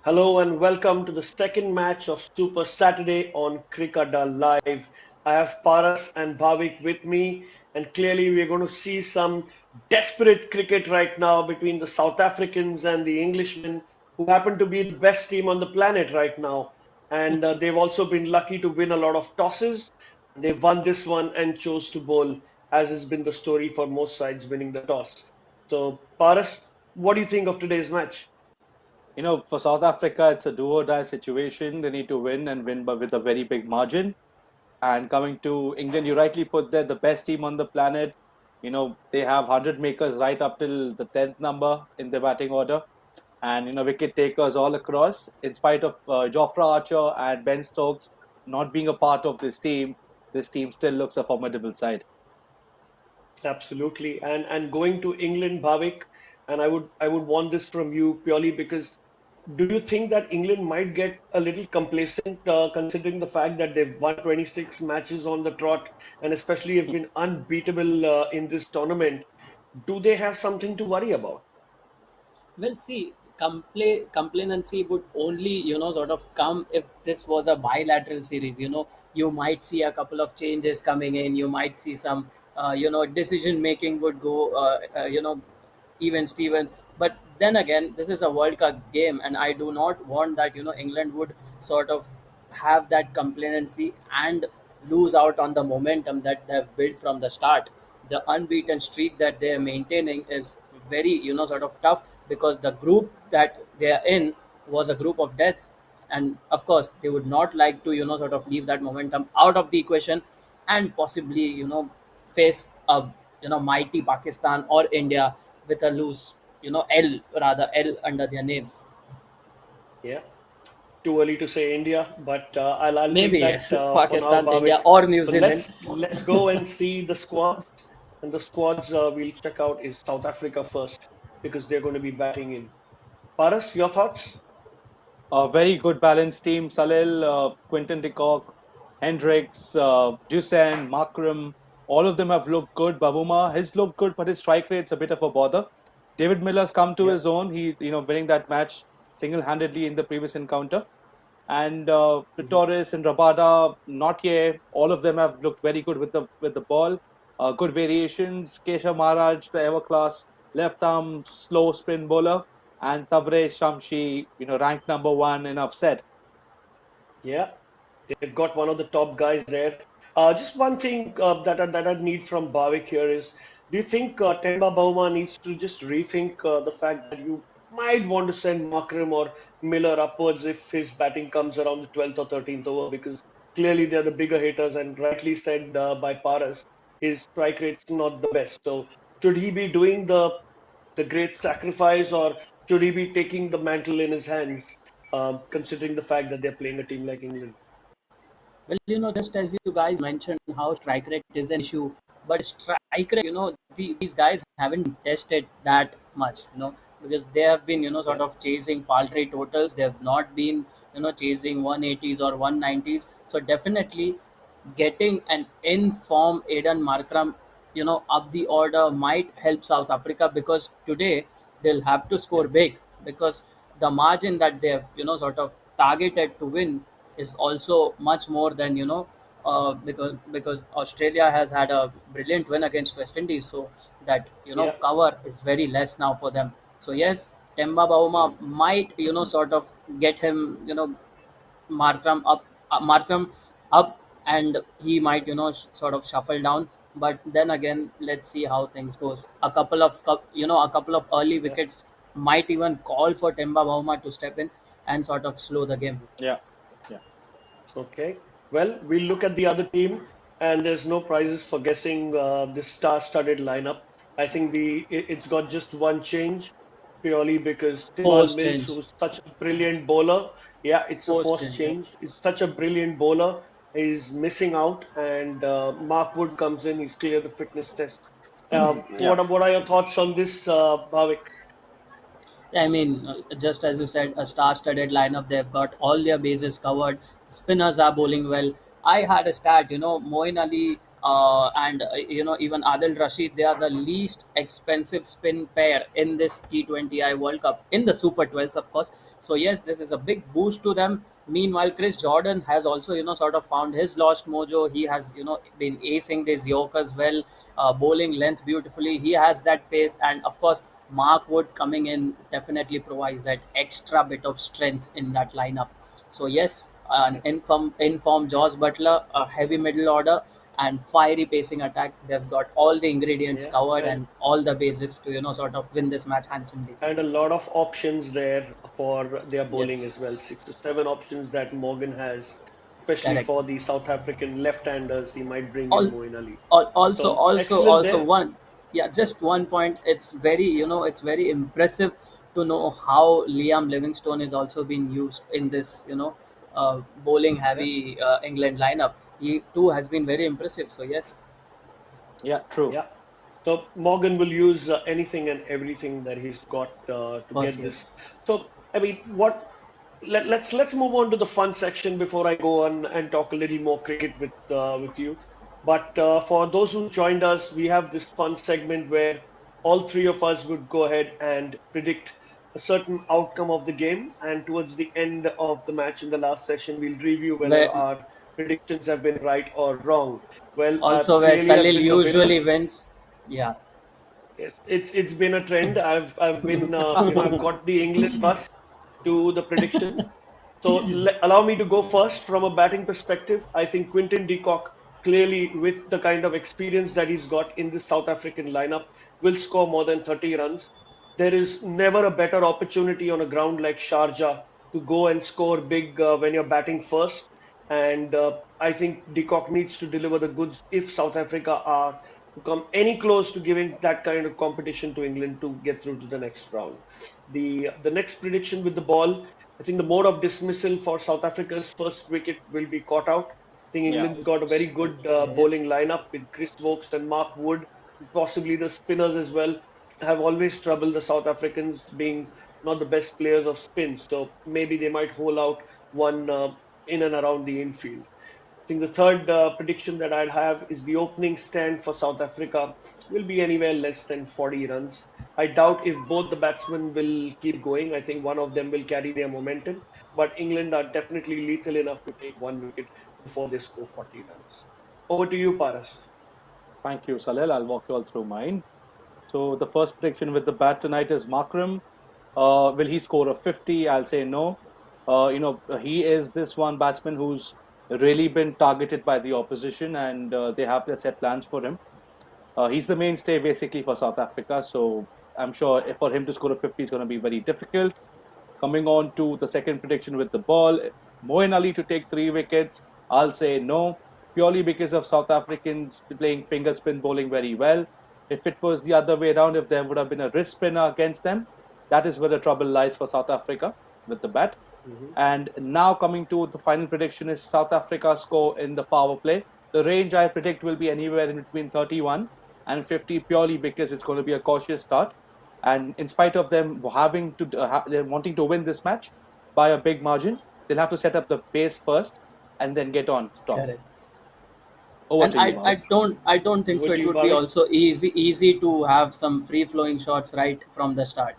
Hello and welcome to the second match of Super Saturday on CricAdda Live. I have Paras and Bhavik with me, and clearly we're going to see some desperate cricket right now between the South Africans and the Englishmen, who happen to be the best team on the planet right now. And they've also been lucky to win a lot of tosses. They won this one and chose to bowl, as has been the story for most sides winning the toss. So, Paras, what do you think of today's match? For South Africa, it's a do or die situation. They need to win and win, but with a very big margin. And coming to England, you rightly put there the best team on the planet. They have 100 makers right up till the 10th number in their batting order. And, wicket takers all across. In spite of Jofra Archer and Ben Stokes not being a part of this team still looks a formidable side. Absolutely. And going to England, Bhavik, and I would want this from you purely because do you think that England might get a little complacent considering the fact that they've won 26 matches on the trot and especially have been unbeatable in this tournament? Do they have something to worry about? Well, see, complacency would only, sort of come if this was a bilateral series. You might see a couple of changes coming in. You might see some, decision making would go, even Stevens. But then again, this is a World Cup game, and I do not want that, England would sort of have that complacency and lose out on the momentum that they've built from the start. The unbeaten streak that they're maintaining is very, sort of tough because the group that they're in was a group of death. And of course, they would not like to, sort of leave that momentum out of the equation and possibly, face a, mighty Pakistan or India with a loose, L under their names. Yeah, too early to say India, but I'll take Maybe that yes, for now, Pakistan, Bhavik. India, or New So Zealand. let's go and see the squads, and the squads we'll check out is South Africa first because they're going to be batting in. Paras, your thoughts? A very good balanced team. Salil, Quinton de Kock, Hendricks, Dusan, Markram, all of them have looked good. Bavuma has looked good, but his strike rate's a bit of a bother. David Miller's come to Yeah. his own. He, winning that match single-handedly in the previous encounter. And Mhm. Torres and Rabada, Nautye, all of them have looked very good with the ball. Good variations. Keshav Maharaj, the ever-class left-arm slow spin bowler, and Tabrez Shamshi, ranked number one in offset. Yeah, they've got one of the top guys there. Just one thing that I need from Bhavik here is, do you think Temba Bavuma needs to just rethink the fact that you might want to send Makram or Miller upwards if his batting comes around the 12th or 13th over? Because clearly they're the bigger hitters, and rightly said by Paras, his strike rate's not the best. So should he be doing the great sacrifice, or should he be taking the mantle in his hands, considering the fact that they're playing a team like England? Well, just as you guys mentioned how strike rate is an issue, but strike rate, these guys haven't been tested that much, because they have been, Yeah, sort of chasing paltry totals. They have not been, chasing 180s or 190s. So definitely getting an in-form Aidan Markram, up the order might help South Africa because today they'll have to yeah, score big because the margin that they've, sort of targeted to win is also much more than because Australia has had a brilliant win against West Indies, so that yeah. cover is very less now for them. So yes, Temba Bauma might sort of get him Markram up, and he might sort of shuffle down. But then again, let's see how things goes. A couple of early Yeah. wickets might even call for Temba Bauma to step in and sort of slow the game. Yeah, yeah. Okay. Well, we'll look at the other team, and there's no prizes for guessing this star-studded lineup. I think it's got just one change, purely because Timal Force Mills, change. who's such a brilliant bowler, yeah, it's a Force forced change, yes. change. He's such a brilliant bowler. He's missing out, and Mark Wood comes in. He's cleared the fitness test. Yeah. What are your thoughts on this, Bhavik? I mean, just as you said, a star-studded lineup. They've got all their bases covered. The spinners are bowling well. I had a stat. Moeen Ali and even Adil Rashid, they are the least expensive spin pair in this T20I World Cup in the Super 12s, of course. So yes, this is a big boost to them. Meanwhile, Chris Jordan has also sort of found his lost mojo. He has been acing this Yorkers well, bowling length beautifully. He has that pace, and of course, Mark Wood coming in definitely provides that extra bit of strength in that lineup. So yes, an informed Josh Butler, a heavy middle order, and fiery pacing attack. They've got all the ingredients Yeah, covered and all the bases to sort of win this match handsomely. and a lot of options there for their bowling as well. Yes, 6 to 7 options that Morgan has, especially correct. for the South African left-handers. He might bring in All, Moeen Ali. also So also excellent also there. one, yeah, just one point. It's very impressive to know how Liam Livingstone is also being used in this bowling Yeah, heavy England lineup. He too has been very impressive. So yes, Yeah, true. yeah. So Morgan will use anything and everything that he's got of to course, get this. yes. So I mean, let's move on to the fun section before I go on and talk a little more cricket with you. But for those who joined us, we have this fun segment where all three of us would go ahead and predict a certain outcome of the game, and towards the end of the match in the last session, we'll review whether Where our predictions have been right or wrong. Well, also where clearly, I've Salil been the winner. usually wins. Yeah, Yes, it's been a trend. I've been I've got the England bus to the predictions. So allow me to go first from a batting perspective. I think Quinton de Kock, clearly with the kind of experience that he's got in the South African lineup, will score more than 30 runs. There is never a better opportunity on a ground like Sharjah to go and score big when you're batting first. And I think de Kock needs to deliver the goods if South Africa are to come any close to giving that kind of competition to England to get through to the next round. The next prediction with the ball, I think the mode of dismissal for South Africa's first wicket will be caught out. I think Yeah. England's got a very good okay, bowling lineup with Chris Wokes and Mark Wood, possibly the spinners as well. Have always troubled the South Africans being not the best players of spin, so maybe they might hold out one in and around the infield. I think the third prediction that I'd have is the opening stand for South Africa will be anywhere less than 40 runs. I doubt if both the batsmen will keep going. I think one of them will carry their momentum, but England are definitely lethal enough to take one wicket before they score 40 runs. Over to you, Paras. Thank you, Salil. I'll walk you all through mine. So the first prediction with the bat tonight is Markram. Will he score a 50? I'll say no. He is this one batsman who's really been targeted by the opposition, and they have their set plans for him. He's the mainstay basically for South Africa, so I'm sure if for him to score a 50 is going to be very difficult. Coming on to the second prediction with the ball, Moeen Ali to take 3 wickets. I'll say no, purely because of South Africans playing finger spin bowling very well. If it was the other way around, if there would have been a wrist spinner against them, that is where the trouble lies for South Africa with the bat. Hmm. And now coming to the final prediction is South Africa score in the power play. The range I predict will be anywhere in between 31 and 50 purely because it's going to be a cautious start. And in spite of them having to they're wanting to win this match by a big margin, they'll have to set up the pace first and then get on top. correct. Over And to you, I Bhavik. don't think Over so. to It you, would be Bhavik. also easy to have some free flowing shots right from the start.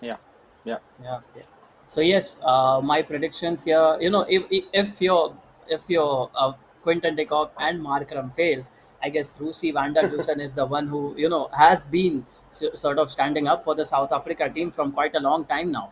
Yeah, yeah, Yeah. Yeah, So yes, my predictions here. If your Quinton de Kock and Markram fails, I guess Rusi van der Dusen is the one who has been sort of standing up for the South Africa team from quite a long time now.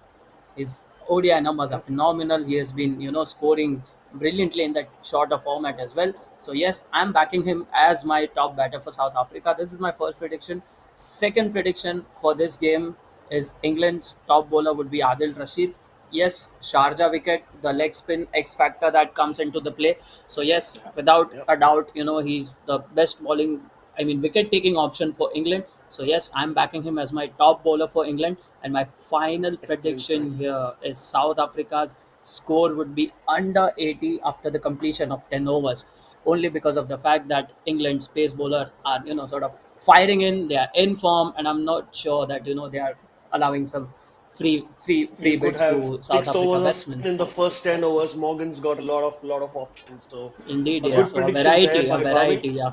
His ODI numbers are yeah, phenomenal. He has been scoring brilliantly in that shorter format as well. So yes, I'm backing him as my top batter for South Africa. This is my first prediction. Second prediction for this game is England's top bowler would be Adil Rashid. Yes, Sharjah wicket, the leg spin X factor that comes into the play. So yes, yeah. without yeah. a doubt, he's the best bowling, I mean, wicket taking option for England. So yes, I'm backing him as my top bowler for England. And my final Excellent pick. prediction here is South Africa's score would be under 80 after the completion of 10 overs, only because of the fact that England's pace bowler are sort of firing in. They are in form, and I'm not sure that they are allowing some free You could bits have to South six Africa overs of batsmen. spin in the first 10 overs. Morgan's got a lot of options. So Indeed, a yes. good So a prediction there variety, a by Bhavik. variety. Yeah,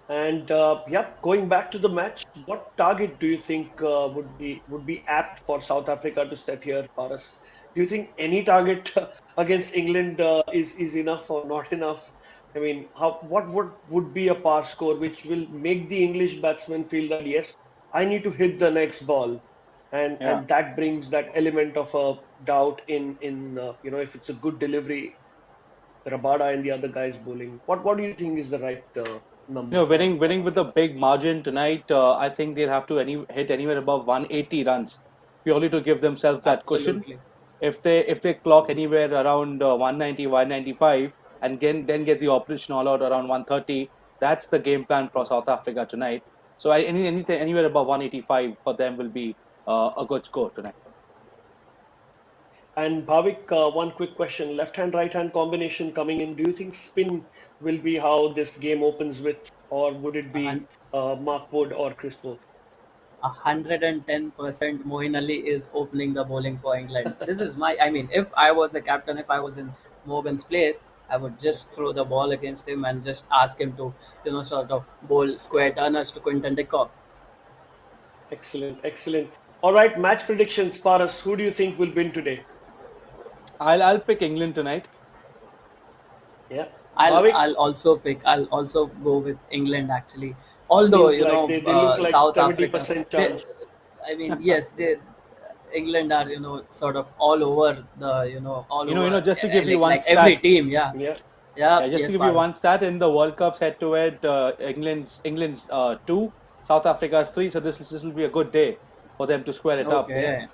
And yeah, going back to the match, what target do you think would be apt for South Africa to set here, Paras? Do you think any target against England is enough or not enough? I mean, what would be a par score which will make the English batsman feel that yes, I need to hit the next ball, and Yeah. and that brings that element of a doubt in if it's a good delivery, Rabada and the other guys bowling. What do you think is the right number for South Winning with a Africa? big margin tonight. I think they'll have to hit anywhere above 180 runs purely to give themselves that cushion. Absolutely. If they clock anywhere around 190, 195, and then get the operation all out around 130, that's the game plan for South Africa tonight. So anything anywhere above 185 for them will be a good score tonight. And Bhavik, one quick question. Left hand, right hand combination coming in. Do you think spin will be how this game opens with, or would it A hun- be Mark Wood or Chris Wood? 110% Moeen Ali is opening the bowling for England. This is my, I mean, if I was the captain, if I was in Morgan's place, I would just throw the ball against him and just ask him to, sort of bowl square turners to Quinton de Kock. Excellent, excellent. All right, match predictions, Paras. Who do you think will win today? I'll pick England tonight. Yeah, I'll Bhavik. I'll also pick. I'll also go with England actually. Although Seems like they look like South Africa, 70% they, chance. I mean, yes, they England are sort of all over the all over Just to give you one like every stat. team. Yeah, Yeah, yeah, Yeah, just to yes, give you one Paris. stat, in the World Cups head to head, England's two, South Africa's three. So this will be a good day for them to square it up. yeah. Okay,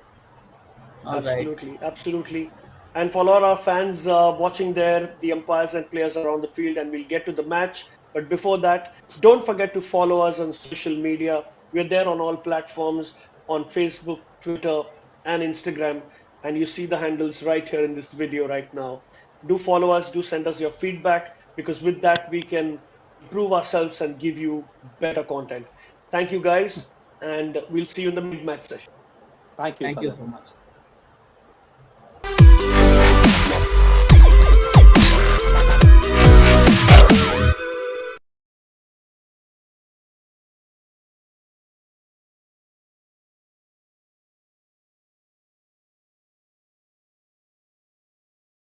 all right. Absolutely, absolutely. And for all our fans watching there, the umpires and players are on the field, and we'll get to the match. But before that, don't forget to follow us on social media. We're there on all platforms on Facebook, Twitter, and Instagram. And you see the handles right here in this video right now. Do follow us, do send us your feedback, because with that, we can improve ourselves and give you better content. Thank you, guys, and we'll see you in the mid match session. Thank you, Thank you Sagar. so much.